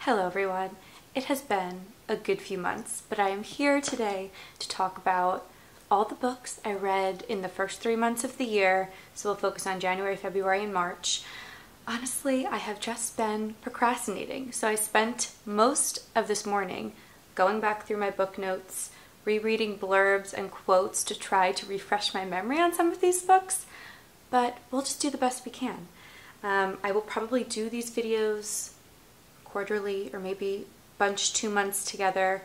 Hello everyone. It has been a good few months, but I am here today to talk about all the books I read in the first 3 months of the year, so we'll focus on January, February, and March. Honestly, I have just been procrastinating, so I spent most of this morning going back through my book notes, rereading blurbs and quotes to try to refresh my memory on some of these books, but we'll just do the best we can. I will probably do these videos quarterly or maybe bunch 2 months together.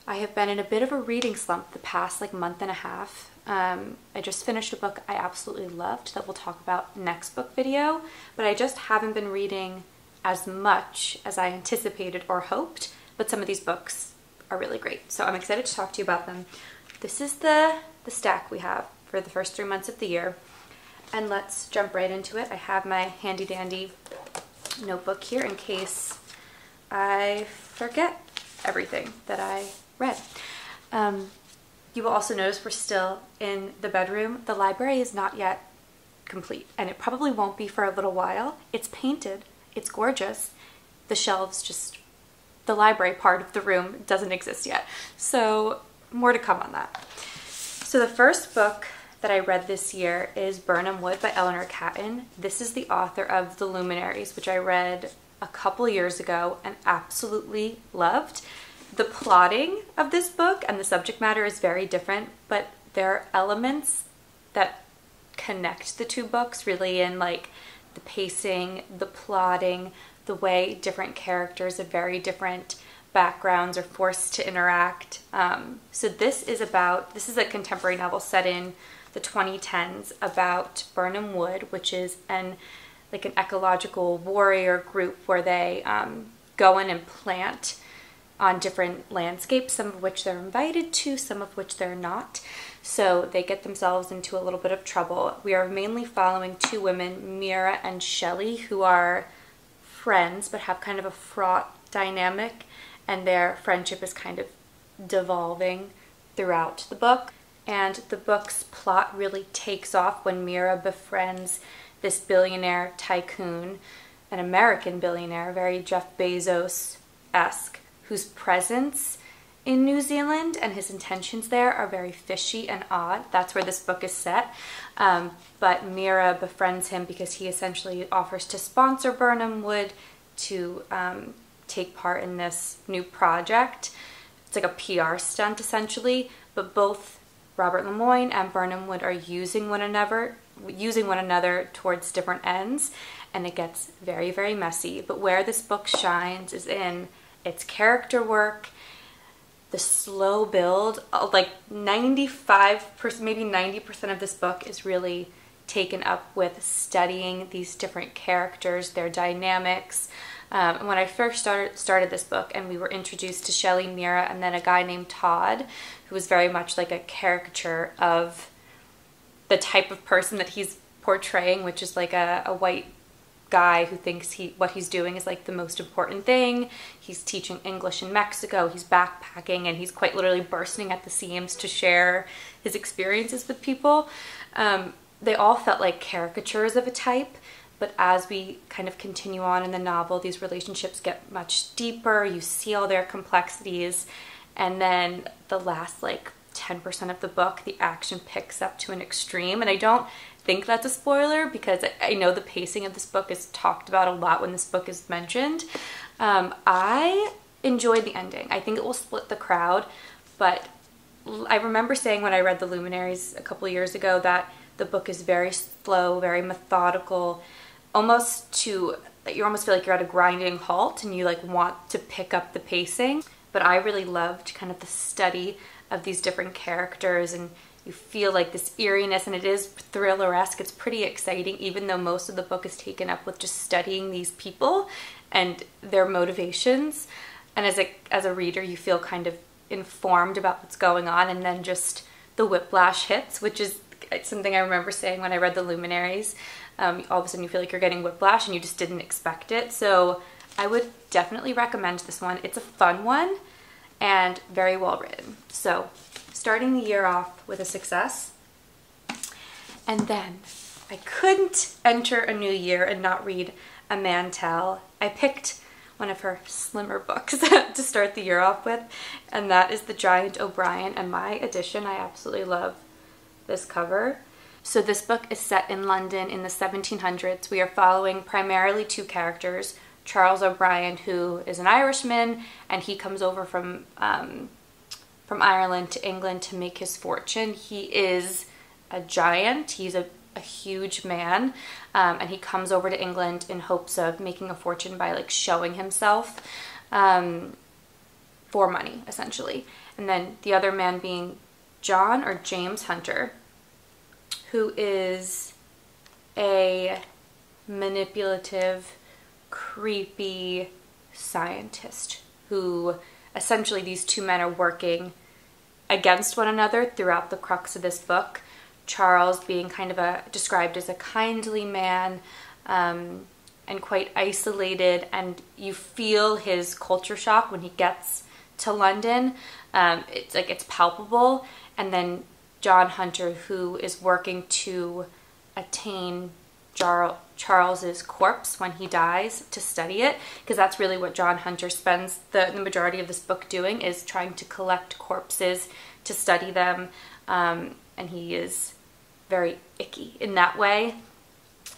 I have been in a bit of a reading slump the past month and a half. I just finished a book I absolutely loved that we'll talk about next book video, but I just haven't been reading as much as I anticipated or hoped, but some of these books are really great, so I'm excited to talk to you about them. This is the stack we have for the first 3 months of the year, and let's jump right into it. I have my handy dandy notebook here in case I forget everything that I read. You will also notice we're still in the bedroom. The library is not yet complete, and it probably won't be for a little while. It's painted, it's gorgeous. The shelves the library part of the room doesn't exist yet. So more to come on that. So the first book that I read this year is Birnam Wood by Eleanor Catton. This is the author of The Luminaries, which I read a couple years ago and absolutely loved. The plotting of this book and the subject matter is very different, but there are elements that connect the two books really in the pacing, the plotting, the way different characters of very different backgrounds are forced to interact. So this is a contemporary novel set in the 2010s about Birnam Wood, which is an ecological warrior group where they go in and plant on different landscapes, some of which they're invited to, some of which they're not. So they get themselves into a little bit of trouble. We are mainly following two women, Mira and Shelley, who are friends but have kind of a fraught dynamic, and their friendship is kind of devolving throughout the book. And the book's plot really takes off when Mira befriends this billionaire tycoon, an American billionaire, very Jeff Bezos-esque, whose presence in New Zealand and his intentions there are very fishy and odd. That's where this book is set. But Mira befriends him because he essentially offers to sponsor Birnam Wood to take part in this new project. It's like a PR stunt essentially, but both Robert Lemoyne and Birnam Wood are using one another towards different ends, and it gets very, very messy. But where this book shines is in its character work, the slow build. 95%, maybe 90% of this book is really taken up with studying these different characters, their dynamics. When I first started this book and we were introduced to Shelley, Mira, and then a guy named Todd, who was very much like a caricature of the type of person that he's portraying, which is like a white guy who thinks what he's doing is the most important thing. He's teaching English in Mexico, he's backpacking, and he's quite literally bursting at the seams to share his experiences with people. They all felt like caricatures of a type, but as we kind of continue on in the novel, these relationships get much deeper, you see all their complexities, and then the last 10% of the book, the action picks up to an extreme, and I don't think that's a spoiler because I know the pacing of this book is talked about a lot when this book is mentioned. I enjoyed the ending. I think it will split the crowd, but I remember saying when I read The Luminaries a couple years ago that the book is very slow, very methodical, you almost feel like you're at a grinding halt and you want to pick up the pacing. But I really loved kind of the study of these different characters, and you feel this eeriness, and it is thriller-esque. It's pretty exciting, even though most of the book is taken up with just studying these people and their motivations. And as a reader, you feel kind of informed about what's going on, and then just the whiplash hits, which is something I remember saying when I read The Luminaries. All of a sudden you feel like you're getting whiplash and you just didn't expect it. So I would definitely recommend this one. It's a fun one and very well written. So starting the year off with a success. And then I couldn't enter a new year and not read a Mantel. I picked one of her slimmer books to start the year off with, and that is The Giant O'Brien, and my edition. I absolutely love this cover. So this book is set in London in the 1700s. We are following primarily two characters, Charles O'Brien, who is an Irishman, and he comes over from Ireland to England to make his fortune. He is a giant. He's a huge man, and he comes over to England in hopes of making a fortune by like showing himself for money, essentially. And then the other man being John or James Hunter, who is a manipulative, creepy scientist who essentially these two men are working against one another throughout the crux of this book. Charles being kind of described as a kindly man and quite isolated, and you feel his culture shock when he gets to London. It's palpable. And then John Hunter, who is working to attain Charles's corpse when he dies, to study it, because that's really what John Hunter spends the majority of this book doing, is trying to collect corpses to study them, and he is very icky in that way.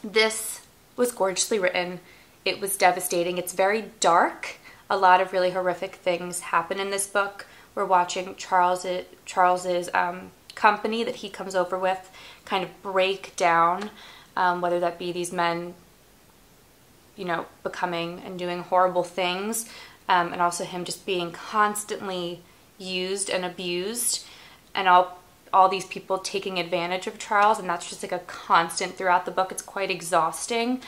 This was gorgeously written. It was devastating. It's very dark. A lot of really horrific things happen in this book. We're watching Charles's company that he comes over with kind of break down, whether that be these men, you know, becoming and doing horrible things, and also him just being constantly used and abused, and all these people taking advantage of Charles, and that's just like a constant throughout the book. It's quite exhausting.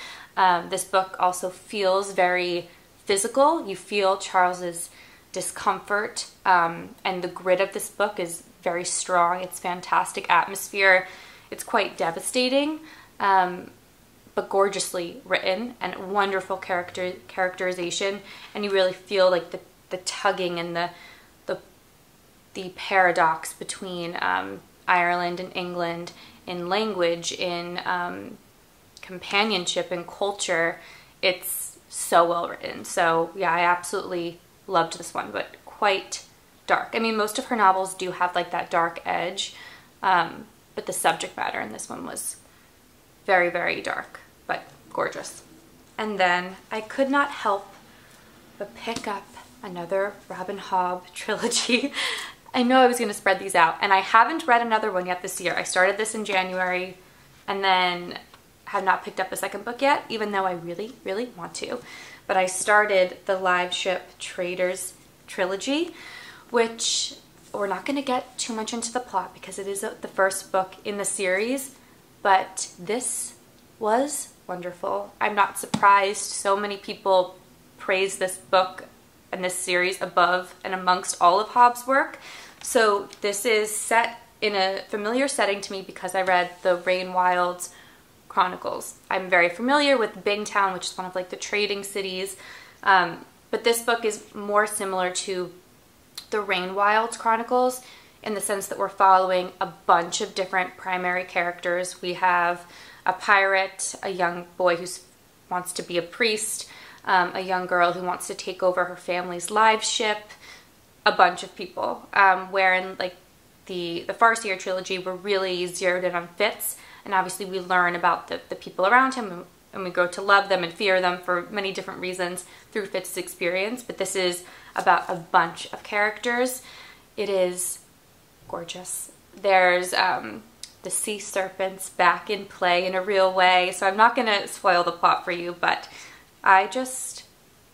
This book also feels very physical. You feel Charles's discomfort, and the grit of this book is very strong. It's fantastic atmosphere. It's quite devastating, but gorgeously written and wonderful characterization, and you really feel like the tugging and the paradox between Ireland and England in language, in companionship and culture. It's so well written. So yeah, I absolutely loved this one, but quite dark. I mean, most of her novels do have like that dark edge, but the subject matter in this one was very, very dark, but gorgeous. And then I could not help but pick up another Robin Hobb trilogy. I know I was going to spread these out, and I haven't read another one yet this year. I started this in January and then have not picked up a second book yet, even though I really, really want to. But I started the Live Ship Traders trilogy, which we're not going to get too much into the plot because it is the first book in the series, but this was wonderful. I'm not surprised so many people praise this book and this series above and amongst all of Hobb's work. So this is set in a familiar setting to me because I read the Rain Wilds Chronicles. I'm very familiar with Bingtown, which is one of like the trading cities, but this book is more similar to the Rain Wilds Chronicles in the sense that we're following a bunch of different primary characters. We have a pirate, a young boy who wants to be a priest, a young girl who wants to take over her family's live ship, a bunch of people, wherein like the Farseer trilogy, we're really zeroed in on Fitz, and obviously we learn about the people around him, and we grow to love them and fear them for many different reasons through Fitz's experience. But this is about a bunch of characters. It is gorgeous. There's the sea serpents back in play in a real way, so I'm not going to spoil the plot for you, but I just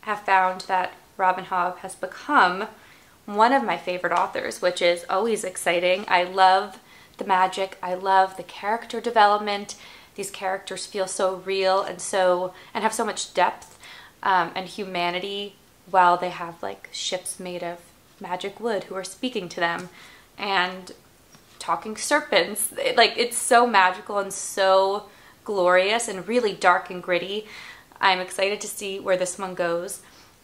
have found that Robin Hobb has become one of my favorite authors, which is always exciting. I love the magic. I love the character development. These characters feel so real and have so much depth and humanity, while they have like ships made of magic wood who are speaking to them and talking serpents. It's so magical and so glorious and really dark and gritty. I'm excited to see where this one goes.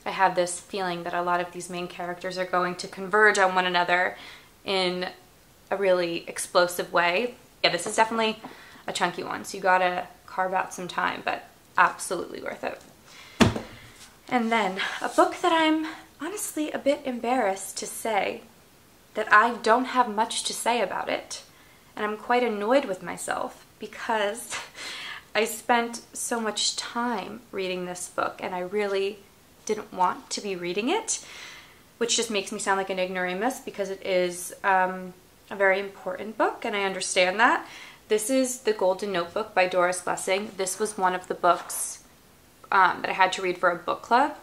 I have this feeling that a lot of these main characters are going to converge on one another in a really explosive way. Yeah, this is definitely a chunky one, so you gotta carve out some time, but absolutely worth it. And then a book that I'm honestly a bit embarrassed to say that I don't have much to say about it. And I'm quite annoyed with myself because I spent so much time reading this book and I really didn't want to be reading it, which just makes me sound like an ignoramus because it is a very important book and I understand that. This is The Golden Notebook by Doris Lessing. This was one of the books that I had to read for a book club.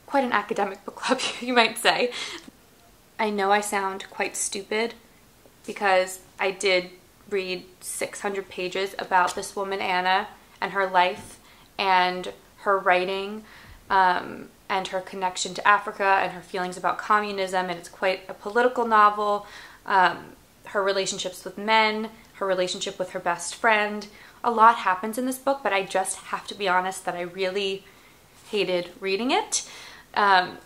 Quite an academic book club, you might say. I know I sound quite stupid because I did read 600 pages about this woman, Anna, and her life and her writing and her connection to Africa and her feelings about communism, and it's quite a political novel. Her relationships with men, her relationship with her best friend. A lot happens in this book, but I just have to be honest that I really hated reading it.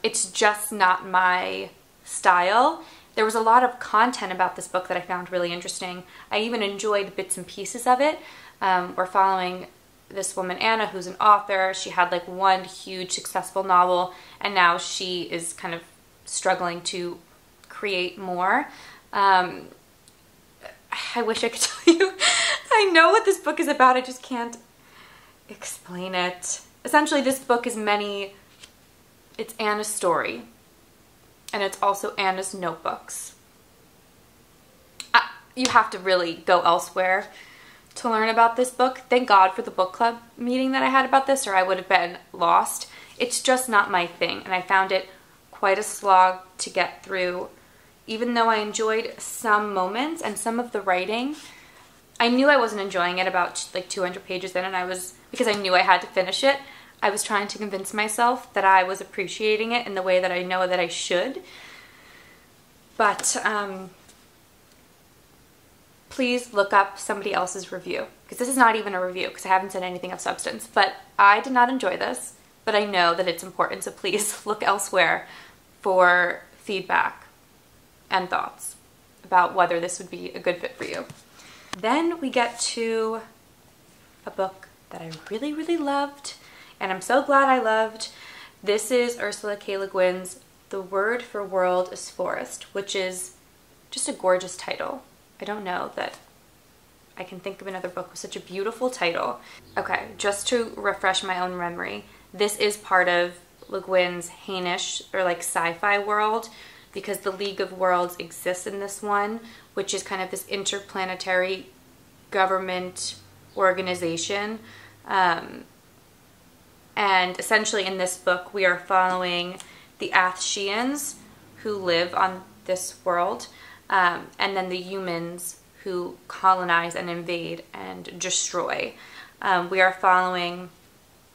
It's just not my style. There was a lot of content about this book that I found really interesting. I even enjoyed bits and pieces of it. We're following this woman, Anna, who's an author. She had like one huge successful novel, and now she is kind of struggling to create more. I wish I could tell you. I know what this book is about, I just can't explain it. Essentially, this book is it's Anna's story, and it's also Anna's notebooks. You have to really go elsewhere to learn about this book. Thank God for the book club meeting that I had about this, or I would have been lost. It's just not my thing, and I found it quite a slog to get through. Even though I enjoyed some moments and some of the writing, I knew I wasn't enjoying it about like 200 pages in, and because I knew I had to finish it, I was trying to convince myself that I was appreciating it in the way that I know that I should. But please look up somebody else's review, because this is not even a review because I haven't said anything of substance. But I did not enjoy this, but I know that it's important, so please look elsewhere for feedback and thoughts about whether this would be a good fit for you. Then we get to a book that I really, really loved, and I'm so glad I loved. This is Ursula K. Le Guin's The Word for World is Forest, which is just a gorgeous title. I don't know that I can think of another book with such a beautiful title. Okay, just to refresh my own memory, this is part of Le Guin's Hainish, or like sci-fi world, because the League of Worlds exists in this one, which is kind of this interplanetary government organization. And essentially in this book, we are following the Athsheans who live on this world, and then the humans who colonize and invade and destroy. We are following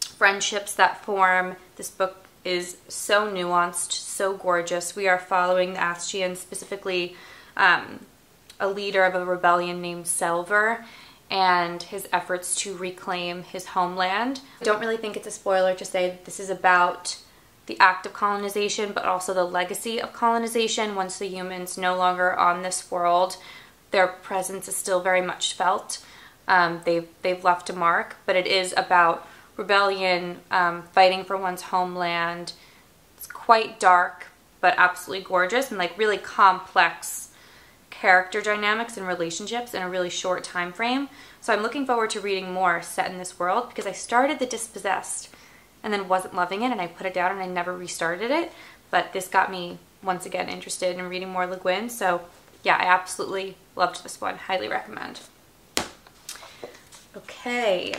friendships that form. This book is so nuanced, so gorgeous. We are following the Athsheans, specifically a leader of a rebellion named Selver, and his efforts to reclaim his homeland. I don't really think it's a spoiler to say that this is about the act of colonization, but also the legacy of colonization. Once the humans no longer are on this world, their presence is still very much felt. They've left a mark, but it is about rebellion, fighting for one's homeland. It's quite dark, but absolutely gorgeous, and like really complex character dynamics and relationships in a really short time frame. So I'm looking forward to reading more set in this world, because I started The Dispossessed and then wasn't loving it, and I put it down and I never restarted it. But this got me once again interested in reading more Le Guin. So yeah, I absolutely loved this one. Highly recommend. Okay.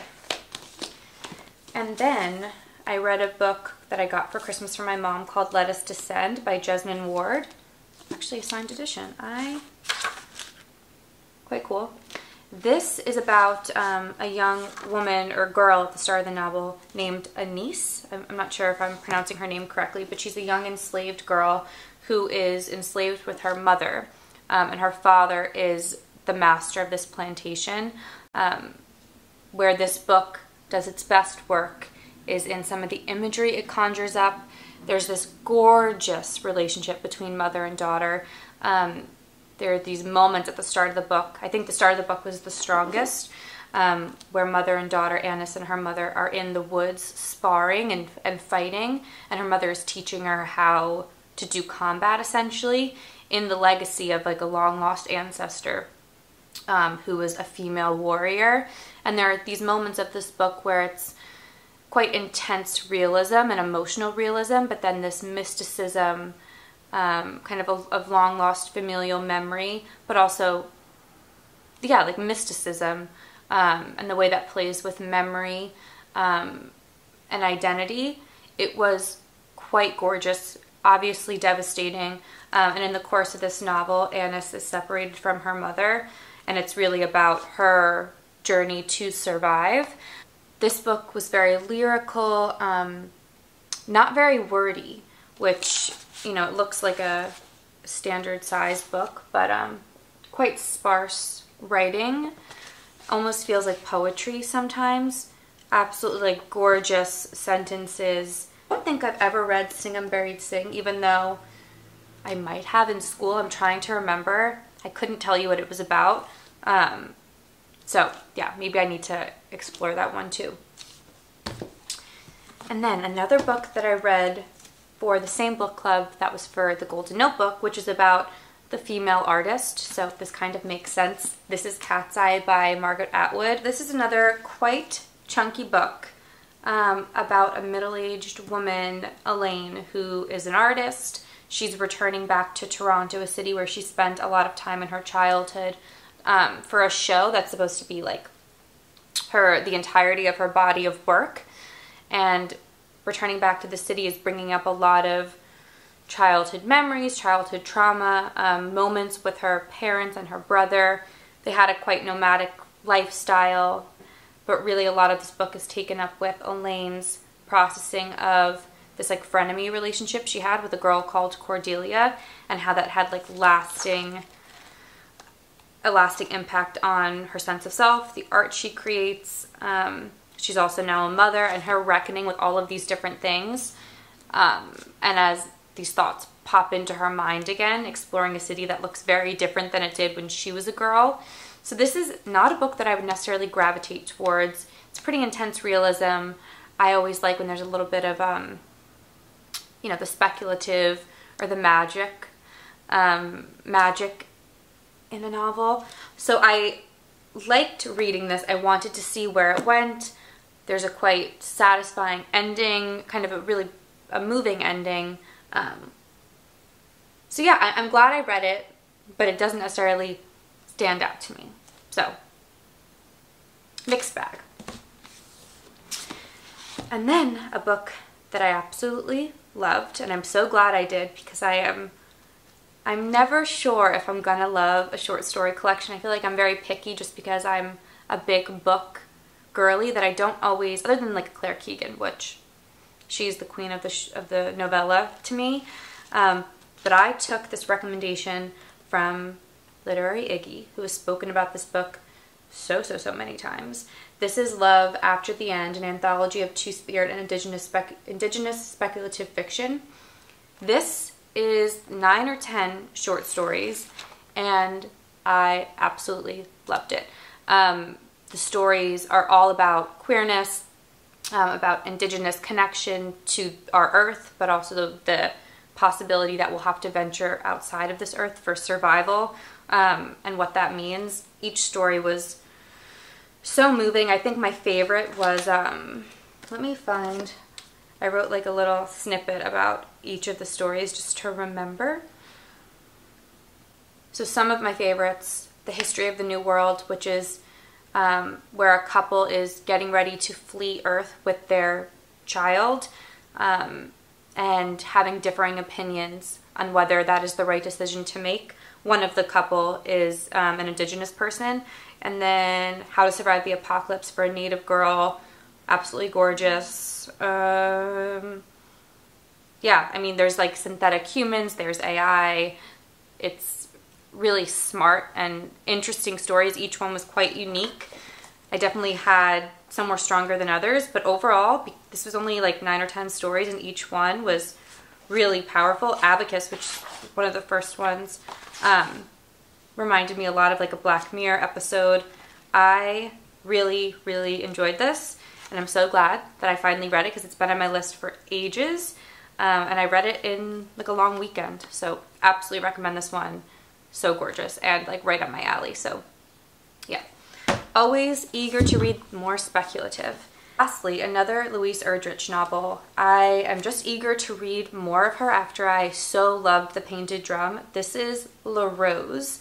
And then I read a book that I got for Christmas from my mom called Let Us Descend by Jesmyn Ward. Actually a signed edition. Quite cool. This is about a young woman or girl at the start of the novel named Anise. I'm not sure if I'm pronouncing her name correctly, but she's a young enslaved girl who is enslaved with her mother. And her father is the master of this plantation. Where this book does its best work is in some of the imagery it conjures up. There's this gorgeous relationship between mother and daughter. There are these moments at the start of the book. I think the start of the book was the strongest, where mother and daughter, Annis and her mother, are in the woods sparring and fighting, and her mother is teaching her how to do combat, essentially, in the legacy of like a long-lost ancestor who was a female warrior. And there are these moments of this book where it's quite intense realism and emotional realism, but then this mysticism, kind of long-lost familial memory, but also, yeah, like mysticism, and the way that plays with memory and identity. It was quite gorgeous, obviously devastating, and in the course of this novel, Annis is separated from her mother, and it's really about her journey to survive. This book was very lyrical, not very wordy, which, you know, it looks like a standard size book, but quite sparse writing. Almost feels like poetry sometimes. Absolutely like gorgeous sentences. I don't think I've ever read Sing 'em Buried Sing, even though I might have in school. I'm trying to remember. I couldn't tell you what it was about. So yeah, maybe I need to explore that one too. And then another book that I read for the same book club, that was for the Golden Notebook, which is about the female artist, so this kind of makes sense. This is Cat's Eye by Margaret Atwood. This is another quite chunky book about a middle-aged woman, Elaine, who is an artist. She's returning back to Toronto, a city where she spent a lot of time in her childhood, for a show that's supposed to be like the entirety of her body of work. And returning back to the city is bringing up a lot of childhood memories, childhood trauma, moments with her parents and her brother. They had a quite nomadic lifestyle, but really a lot of this book is taken up with Elaine's processing of this like frenemy relationship she had with a girl called Cordelia, and how that had like a lasting impact on her sense of self, the art she creates. She's also now a mother, and her reckoning with all of these different things. And as these thoughts pop into her mind again, exploring a city that looks very different than it did when she was a girl. So this is not a book that I would necessarily gravitate towards. It's pretty intense realism. I always like when there's a little bit of, you know, the speculative or the magic in a novel. So I liked reading this. I wanted to see where it went. There's a quite satisfying ending, kind of a moving ending. So yeah, I'm glad I read it, but it doesn't necessarily stand out to me. So, mixed bag. And then a book that I absolutely loved, and I'm so glad I did, because I'm never sure if I'm gonna love a short story collection. I feel like I'm very picky just because I'm a big book girly, that I don't always, other than like Claire Keegan, which she's the queen of the novella to me. But I took this recommendation from Literary Iggy, who has spoken about this book so many times. This is Love After the End, an anthology of Two-Spirit and indigenous speculative fiction. This is 9 or 10 short stories, and I absolutely loved it. The stories are all about queerness, about indigenous connection to our earth, but also the possibility that we'll have to venture outside of this earth for survival, and what that means. Each story was so moving. I think my favorite was, let me find, I wrote like a little snippet about each of the stories just to remember. So some of my favorites, The History of the New World, which is where a couple is getting ready to flee Earth with their child, and having differing opinions on whether that is the right decision to make. One of the couple is an indigenous person. And then How to Survive the Apocalypse for a Native Girl, absolutely gorgeous. Yeah, I mean, there's like synthetic humans, there's AI. It's really smart and interesting stories. Each one was quite unique. I definitely had some were stronger than others, but overall, this was only like 9 or 10 stories, and each one was really powerful. Abacus, which is one of the first ones, reminded me a lot of like a Black Mirror episode. I really, really enjoyed this, and I'm so glad that I finally read it because it's been on my list for ages, and I read it in like a long weekend, so absolutely recommend this one. So gorgeous and like right up my alley, so yeah. Always eager to read more speculative. Lastly, another Louise Erdrich novel. I am just eager to read more of her after I so loved The Painted Drum. This is La Rose.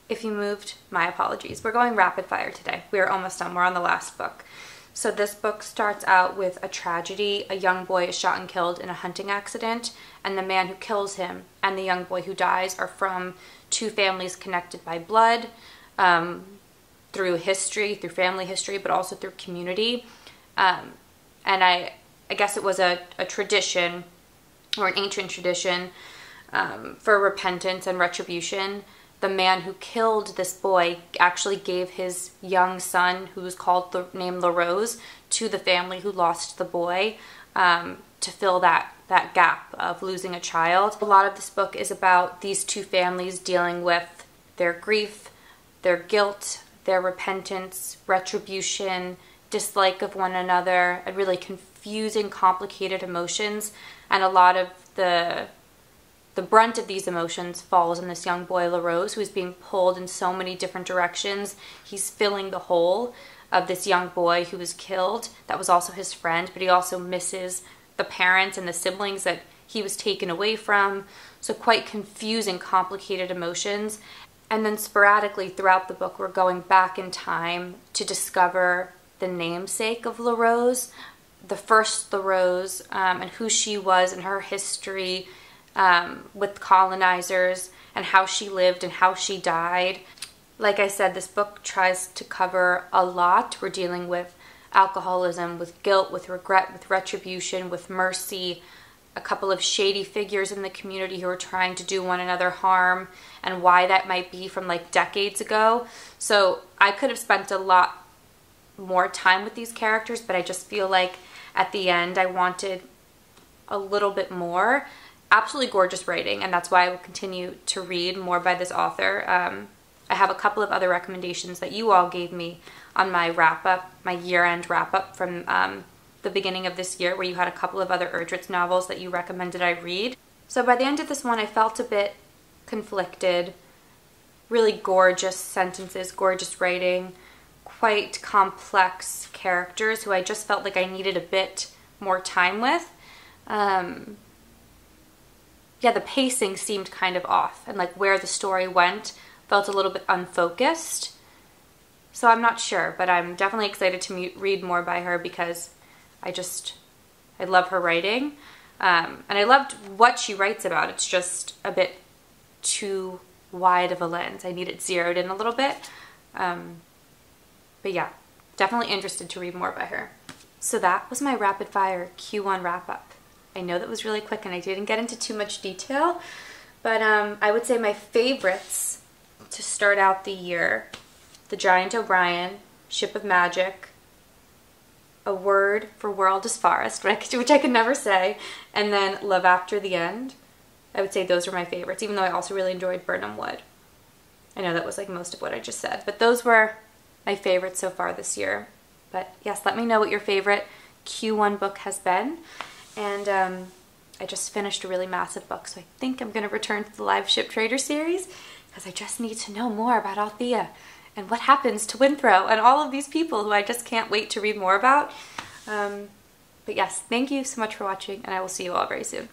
If you moved, my apologies. We're going rapid fire today. We are almost done. We're on the last book. So this book starts out with a tragedy. A young boy is shot and killed in a hunting accident, and the man who kills him and the young boy who dies are from two families connected by blood, through history, through family history, but also through community. And I guess it was a tradition, or an ancient tradition, for repentance and retribution. The man who killed this boy actually gave his young son, who was named La Rose, to the family who lost the boy, to fill that gap of losing a child. A lot of this book is about these two families dealing with their grief, their guilt, their repentance, retribution, dislike of one another, and really confusing, complicated emotions. And a lot of the brunt of these emotions falls on this young boy, La Rose, who is being pulled in so many different directions. He's filling the hole of this young boy who was killed. That was also his friend, but he also misses the parents and the siblings that he was taken away from. So quite confusing, complicated emotions. And then sporadically throughout the book, we're going back in time to discover the namesake of La Rose, the first La Rose, and who she was and her history with colonizers, and how she lived and how she died. Like I said, this book tries to cover a lot. We're dealing with alcoholism, with guilt, with regret, with retribution, with mercy, a couple of shady figures in the community who are trying to do one another harm, and why that might be from like decades ago. So I could have spent a lot more time with these characters, but I just feel like at the end I wanted a little bit more. Absolutely gorgeous writing, and that's why I will continue to read more by this author. I have a couple of other recommendations that you all gave me on my wrap-up, my year-end wrap-up from the beginning of this year, where you had a couple of other Erdrich novels that you recommended I read. So by the end of this one, I felt a bit conflicted. Really gorgeous sentences, gorgeous writing, quite complex characters who I just felt like I needed a bit more time with. Yeah, the pacing seemed kind of off, and like where the story went felt a little bit unfocused. So I'm not sure, but I'm definitely excited to read more by her because I love her writing. And I loved what she writes about. It's just a bit too wide of a lens. I need it zeroed in a little bit. But yeah, definitely interested to read more by her. So that was my rapid fire Q1 wrap up. I know that was really quick and I didn't get into too much detail, but I would say my favorites to start out the year: The Giant O'Brien, Ship of Magic, A Word for World is Forest, which I could never say, and then Love After the End. I would say those are my favorites, even though I also really enjoyed Birnam Wood. I know that was like most of what I just said, but those were my favorites so far this year. But yes, let me know what your favorite Q1 book has been. And I just finished a really massive book, so I think I'm going to return to the Live Ship Trader series because I just need to know more about Althea and what happens to Winthrow and all of these people who I just can't wait to read more about. But yes, thank you so much for watching, and I will see you all very soon.